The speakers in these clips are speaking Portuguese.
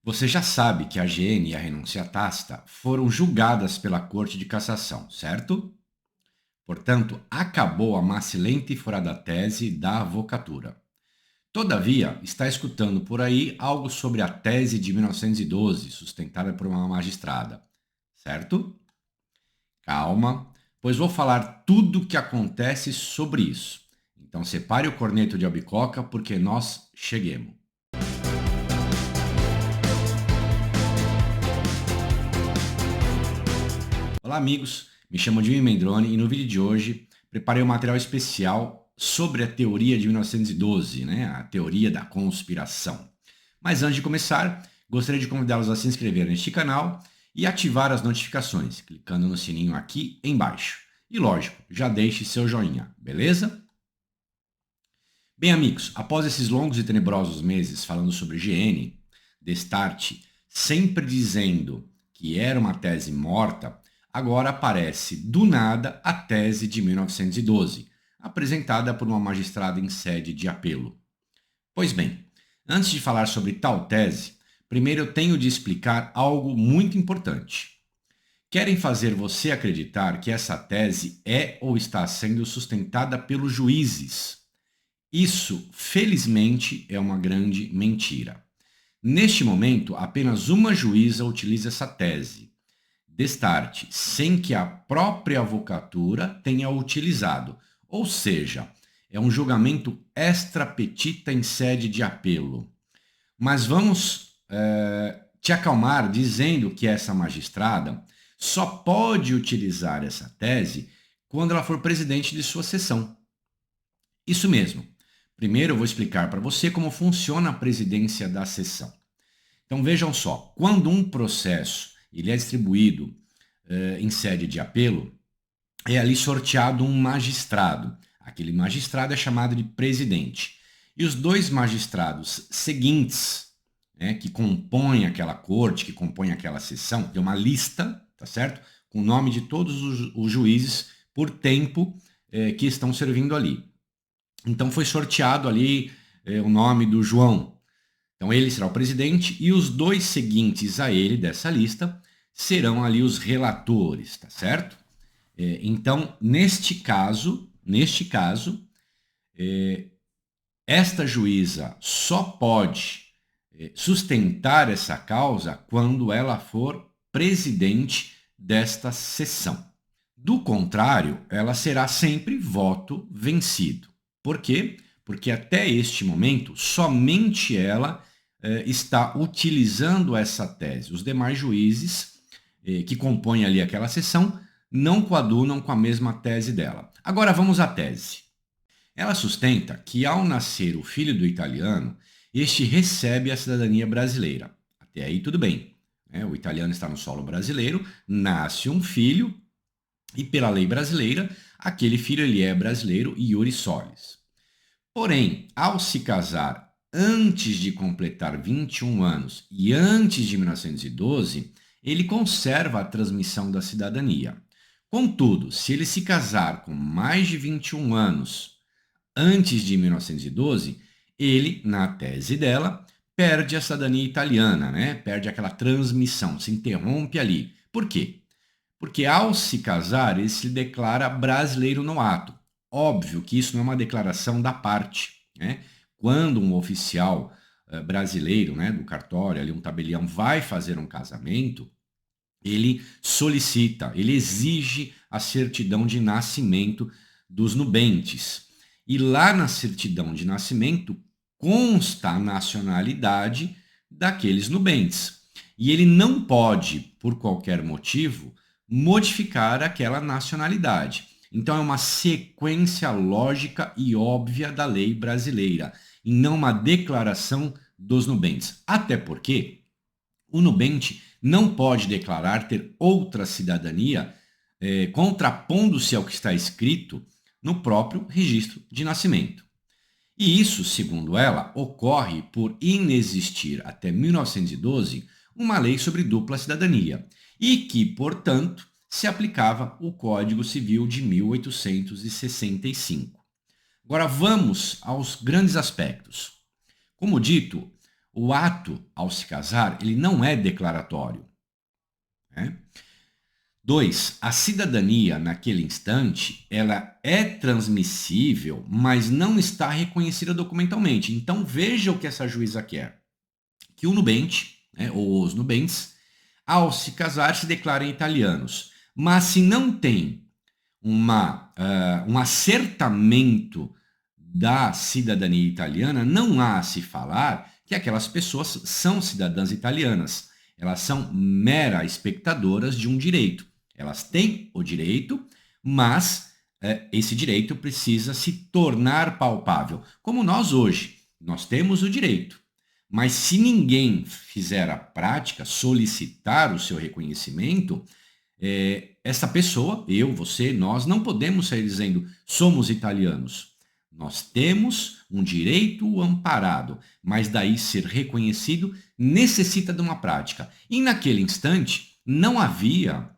Você já sabe que a AGN e a renúncia tácita foram julgadas pela Corte de Cassação, certo? Portanto, acabou a macilenta e furada tese da avocatura. Todavia, está escutando por aí algo sobre a tese de 1912, sustentada por uma magistrada, certo? Calma, pois vou falar tudo o que acontece sobre isso. Então separe o corneto de albicoca porque nós cheguemos. Olá, amigos. Me chamo Jimmy Mendrone e no vídeo de hoje preparei um material especial sobre a teoria de 1912, né? A teoria da conspiração. Mas antes de começar, gostaria de convidá-los a se inscrever neste canal e ativar as notificações, clicando no sininho aqui embaixo. E lógico, já deixe seu joinha, beleza? Bem, amigos, após esses longos e tenebrosos meses falando sobre GN, Destart sempre dizendo que era uma tese morta, agora aparece do nada a tese de 1912, apresentada por uma magistrada em sede de apelo. Pois bem, antes de falar sobre tal tese, primeiro eu tenho de explicar algo muito importante. Querem fazer você acreditar que essa tese é ou está sendo sustentada pelos juízes. Isso, felizmente, é uma grande mentira. Neste momento, apenas uma juíza utiliza essa tese, Destart, sem que a própria avocatura tenha utilizado. Ou seja, é um julgamento extra petita em sede de apelo. Mas vamos te acalmar dizendo que essa magistrada só pode utilizar essa tese quando ela for presidente de sua sessão. Isso mesmo. Primeiro eu vou explicar para você como funciona a presidência da sessão. Então vejam só, quando um processo ele é distribuído em sede de apelo, é ali sorteado um magistrado. Aquele magistrado é chamado de presidente. E os dois magistrados seguintes, né, que compõem aquela corte, que compõem aquela sessão, tem uma lista, tá certo? Com o nome de todos os juízes por tempo que estão servindo ali. Então foi sorteado ali o nome do João. Então ele será o presidente e os dois seguintes a ele dessa lista serão ali os relatores, tá certo? Então, neste caso, esta juíza só pode sustentar essa causa quando ela for presidente desta sessão. Do contrário, ela será sempre voto vencido. Por quê? Porque até este momento, somente ela está utilizando essa tese. Os demais juízes que compõem ali aquela sessão não coadunam com a mesma tese dela. Agora vamos à tese. Ela sustenta que ao nascer o filho do italiano, este recebe a cidadania brasileira. Até aí tudo bem. Né? O italiano está no solo brasileiro, nasce um filho e pela lei brasileira, aquele filho ele é brasileiro iure solis. Porém, ao se casar antes de completar 21 anos e antes de 1912, ele conserva a transmissão da cidadania. Contudo, se ele se casar com mais de 21 anos antes de 1912, ele, na tese dela, perde a cidadania italiana, né? Perde aquela transmissão, se interrompe ali. Por quê? Porque ao se casar, ele se declara brasileiro no ato. Óbvio que isso não é uma declaração da parte, né? Quando um oficial brasileiro, né, do cartório, ali um tabelião, vai fazer um casamento, ele solicita, ele exige a certidão de nascimento dos nubentes. E lá na certidão de nascimento consta a nacionalidade daqueles nubentes. E ele não pode, por qualquer motivo, modificar aquela nacionalidade. Então é uma sequência lógica e óbvia da lei brasileira, e não uma declaração dos nubentes. Até porque o nubente não pode declarar ter outra cidadania contrapondo-se ao que está escrito no próprio registro de nascimento. E isso, segundo ela, ocorre por inexistir até 1912 uma lei sobre dupla cidadania e que, portanto, se aplicava o Código Civil de 1865. Agora vamos aos grandes aspectos. Como dito, o ato ao se casar, ele não é declaratório, né? 2. A cidadania, naquele instante, ela é transmissível, mas não está reconhecida documentalmente. Então, veja o que essa juíza quer. Que o nubente, né, ou os nubentes, ao se casar, se declarem italianos. Mas se não tem um acertamento da cidadania italiana, não há a se falar que aquelas pessoas são cidadãs italianas. Elas são mera espectadoras de um direito. Elas têm o direito, mas esse direito precisa se tornar palpável. Como nós hoje, nós temos o direito, mas se ninguém fizer a prática, solicitar o seu reconhecimento, essa pessoa, eu, você, nós, não podemos sair dizendo somos italianos. Nós temos um direito amparado, mas daí ser reconhecido necessita de uma prática. E naquele instante não havia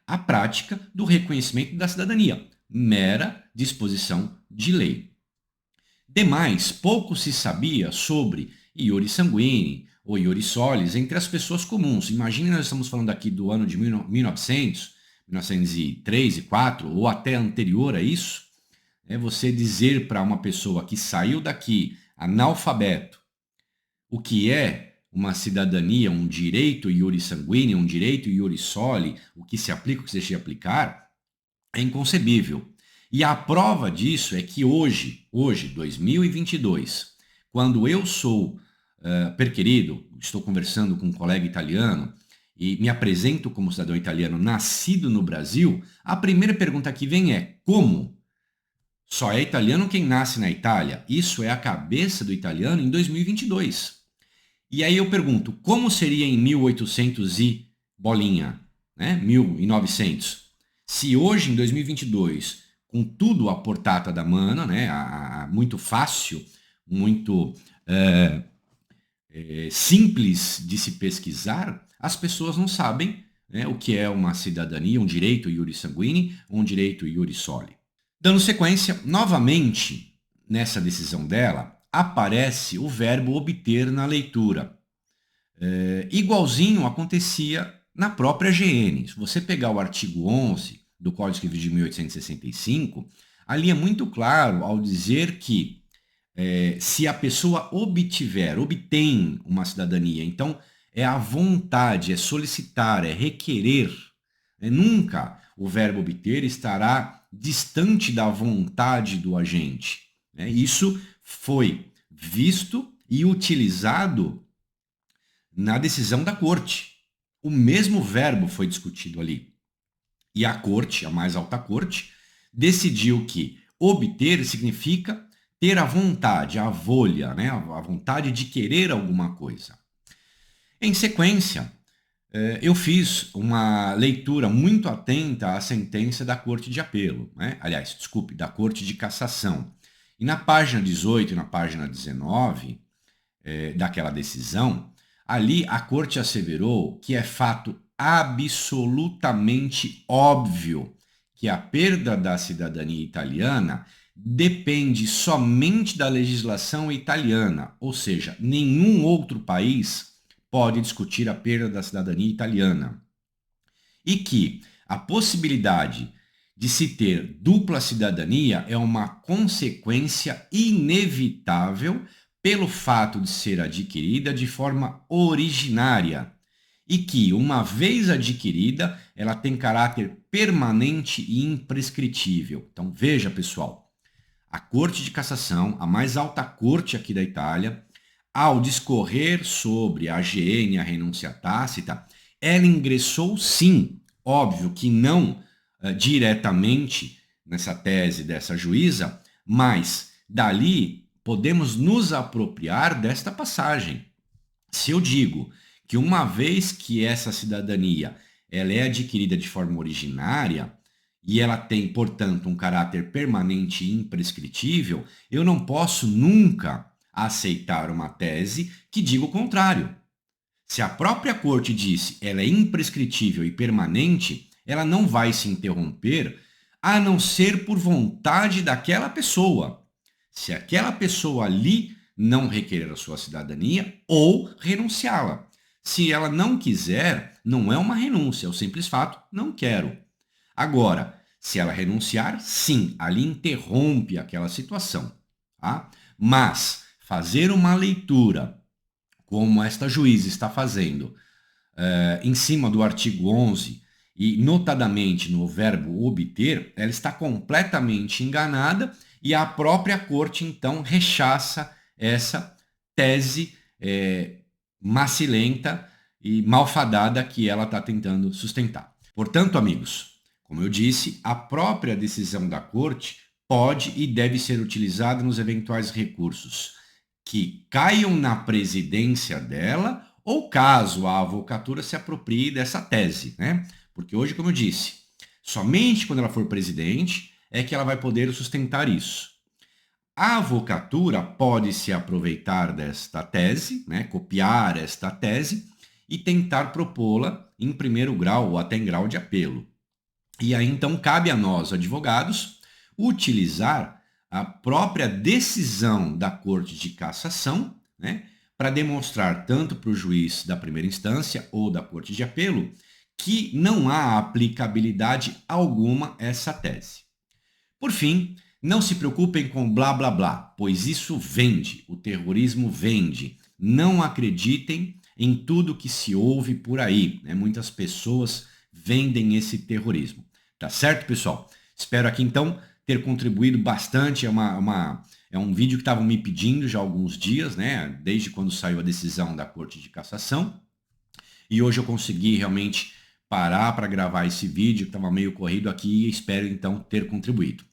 a prática do reconhecimento da cidadania, mera disposição de lei. Demais, pouco se sabia sobre iure sanguínei ou iure solis entre as pessoas comuns. Imagine, nós estamos falando aqui do ano de 1900, 1903 e 4, ou até anterior a isso. Você dizer para uma pessoa que saiu daqui analfabeto o que é uma cidadania, um direito iure sanguínei, um direito iure soli, o que se aplica, o que se deixa de aplicar, é inconcebível. E a prova disso é que hoje, 2022, quando eu sou perquerido, estou conversando com um colega italiano e me apresento como cidadão italiano nascido no Brasil, a primeira pergunta que vem é: como? Só é italiano quem nasce na Itália. Isso é a cabeça do italiano em 2022. E aí eu pergunto, como seria em 1800 e bolinha, né? 1900? Se hoje, em 2022, com tudo a portata da mano, né? Muito fácil, muito simples de se pesquisar, as pessoas não sabem, né, o que é uma cidadania, um direito iure sanguínei ou um direito iure soli. Dando sequência, novamente, nessa decisão dela, aparece o verbo obter na leitura. Igualzinho acontecia na própria GN. Se você pegar o artigo 11 do Código Civil de 1865, ali é muito claro ao dizer que se a pessoa obtém uma cidadania, então é a vontade, é solicitar, é requerer. Nunca o verbo obter estará distante da vontade do agente. Isso foi visto e utilizado na decisão da corte. O mesmo verbo foi discutido ali. E a corte, a mais alta corte, decidiu que obter significa ter a vontade, a volha, né? A vontade de querer alguma coisa. Em sequência, eu fiz uma leitura muito atenta à sentença da Corte de Apelo, né? Aliás, desculpe, da Corte de Cassação. E na página 18 e na página 19 daquela decisão, ali a Corte asseverou que é fato absolutamente óbvio que a perda da cidadania italiana depende somente da legislação italiana, ou seja, nenhum outro país pode discutir a perda da cidadania italiana. E que a possibilidade de se ter dupla cidadania é uma consequência inevitável pelo fato de ser adquirida de forma originária e que, uma vez adquirida, ela tem caráter permanente e imprescritível. Então, veja, pessoal, a Corte de Cassação, a mais alta corte aqui da Itália, ao discorrer sobre a GN, a renúncia tácita, ela ingressou sim, óbvio que não diretamente nessa tese dessa juíza, mas dali podemos nos apropriar desta passagem. Se eu digo que uma vez que essa cidadania ela é adquirida de forma originária e ela tem, portanto, um caráter permanente e imprescritível, eu não posso nunca aceitar uma tese que diga o contrário. Se a própria corte disse ela é imprescritível e permanente, ela não vai se interromper a não ser por vontade daquela pessoa. Se aquela pessoa ali não requerer a sua cidadania ou renunciá-la. Se ela não quiser, não é uma renúncia, é o simples fato, não quero. Agora, se ela renunciar, sim, ali interrompe aquela situação, tá? Mas fazer uma leitura, como esta juíza está fazendo, em cima do artigo 11, e notadamente no verbo obter, ela está completamente enganada e a própria corte, então, rechaça essa tese macilenta e malfadada que ela está tentando sustentar. Portanto, amigos, como eu disse, a própria decisão da corte pode e deve ser utilizada nos eventuais recursos que caiam na presidência dela ou caso a avocatura se aproprie dessa tese, né? Porque hoje, como eu disse, somente quando ela for presidente é que ela vai poder sustentar isso. A avocatura pode se aproveitar desta tese, né, copiar esta tese e tentar propô-la em primeiro grau ou até em grau de apelo. E aí então cabe a nós, advogados, utilizar a própria decisão da Corte de Cassação, né, para demonstrar tanto para o juiz da primeira instância ou da Corte de Apelo que não há aplicabilidade alguma a essa tese. Por fim, não se preocupem com blá blá blá, pois isso vende, o terrorismo vende. Não acreditem em tudo que se ouve por aí, né? Muitas pessoas vendem esse terrorismo. Tá certo, pessoal? Espero aqui então ter contribuído bastante. É um vídeo que estavam me pedindo já há alguns dias, né? Desde quando saiu a decisão da Corte de Cassação. E hoje eu consegui realmente parar para gravar esse vídeo, que estava meio corrido aqui, e espero então ter contribuído.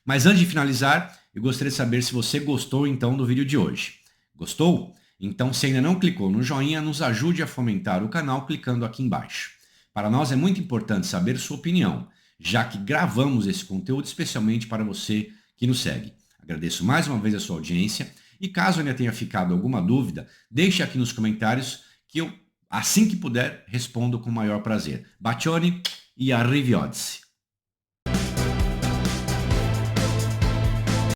Mas antes de finalizar, eu gostaria de saber se você gostou então do vídeo de hoje. Gostou? Então, se ainda não clicou no joinha, nos ajude a fomentar o canal clicando aqui embaixo. Para nós é muito importante saber sua opinião, já que gravamos esse conteúdo especialmente para você que nos segue. Agradeço mais uma vez a sua audiência e caso ainda tenha ficado alguma dúvida, deixe aqui nos comentários que eu, assim que puder, respondo com o maior prazer. Bacione e arrivederci.